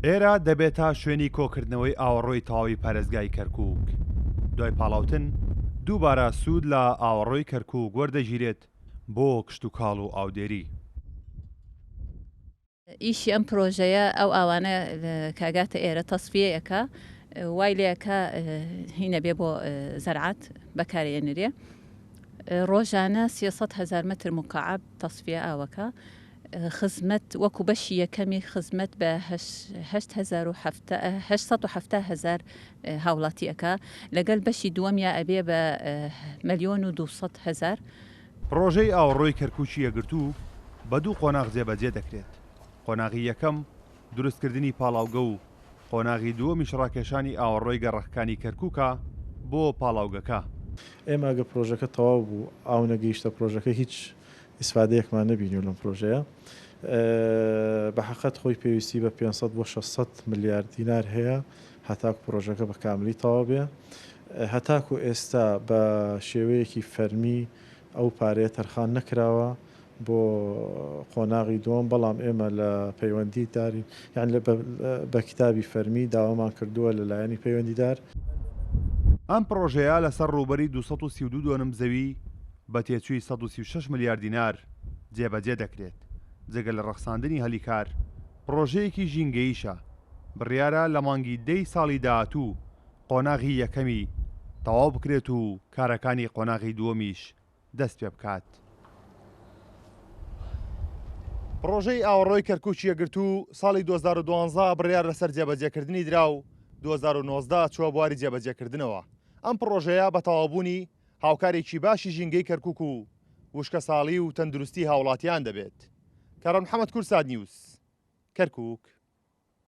ئێرە دەبێتە شوێنی کۆکردنەوەی ئاوەڕۆی تەواوی پارێزگای کەرکووک. دوای پاڵاوتن دووبارە سوود لە ئاوەڕۆی کەرکووک وەردەگیرێت بۆ کشت و کاڵ و ئاودێری. ئیشی ئەم پرۆژەیە ئەو ئاوانە کاگاتە ئێرە تەسفیەیەکە وای لەکە هینە بێ بۆ زەرعات بەکارێنرێ ڕۆژانە 300,000 متر مکعب تەسفیە ئاوەکە خزمەت وەکو بەشی یەکەمی خزمەت بە 870,000 هاوڵاتیەکە لەگەڵ بەشی دووەمیا ئەبێ بە 1,200,000. پرۆژەی ئاوەڕۆی کەرکووکی یەگرتوو بە دوو قۆناغ جێبەجێ دەکرێت. قۆناغی یەکەم دروستکردنی پاڵاوگە و قۆناغی دووەمیش ڕاکێشانی ئاوەڕۆی گەڕەکانی کەرکووکە بۆ پاڵاوگەکە. ئێمە ئەگە پرۆژەکە تەواو بوو ئاو نەگەیشتە پرۆژەکە هیچ ئیسفادەیەکمان نەبینی لەم پرۆژەیە بە حەقەت خۆی پێویستی بە 500 بۆ 600 ملیارد دینار هەیە هەتاکو پرۆژەکە بە کاملی تەواو بێ هەتاکو ئێستا بە شێوەیەکی فەرمی ئەو پارەیە تەرخان نەکراوە بۆ قۆناغی دووەم بەڵام ئێمە لە پەیوەندی دارین یان بە کتابی فەرمی داوامان کردووە لەلایەنی پەیوەندیدار. ئەم پرۆژەیە لەسەر ڕووبەری 232 زەوی بە تێچووی 136 ملیارد دینار جێبەجێ دەکرێت. جێگە لە ڕەخساندنی هەلیکار پرۆژەیەکی ژینگەیشە بڕیارە لە مانگی 10 ساڵی داهاتوو قۆناغی یەکەمی تەواو بکرێت و کارەکانی قۆناغی دووەمیش دەست پێ بکات. پرۆژەی ئاوەڕۆی کەرکووکی یەگرتوو ساڵی 2012 بڕیار لەسەر جێبەجێکردنی درا و 2019 چووە بواری جێبەجێکردنەوە. ئەم پرۆژەیە بە تەواوبوونی هاوکارێکی باشی ژینگەی کەرکووک و وشکە ساڵی و تەندروستی هاوڵاتیان دەبێت. کارۆن محەممەد کورساد نیوس کەرکووک.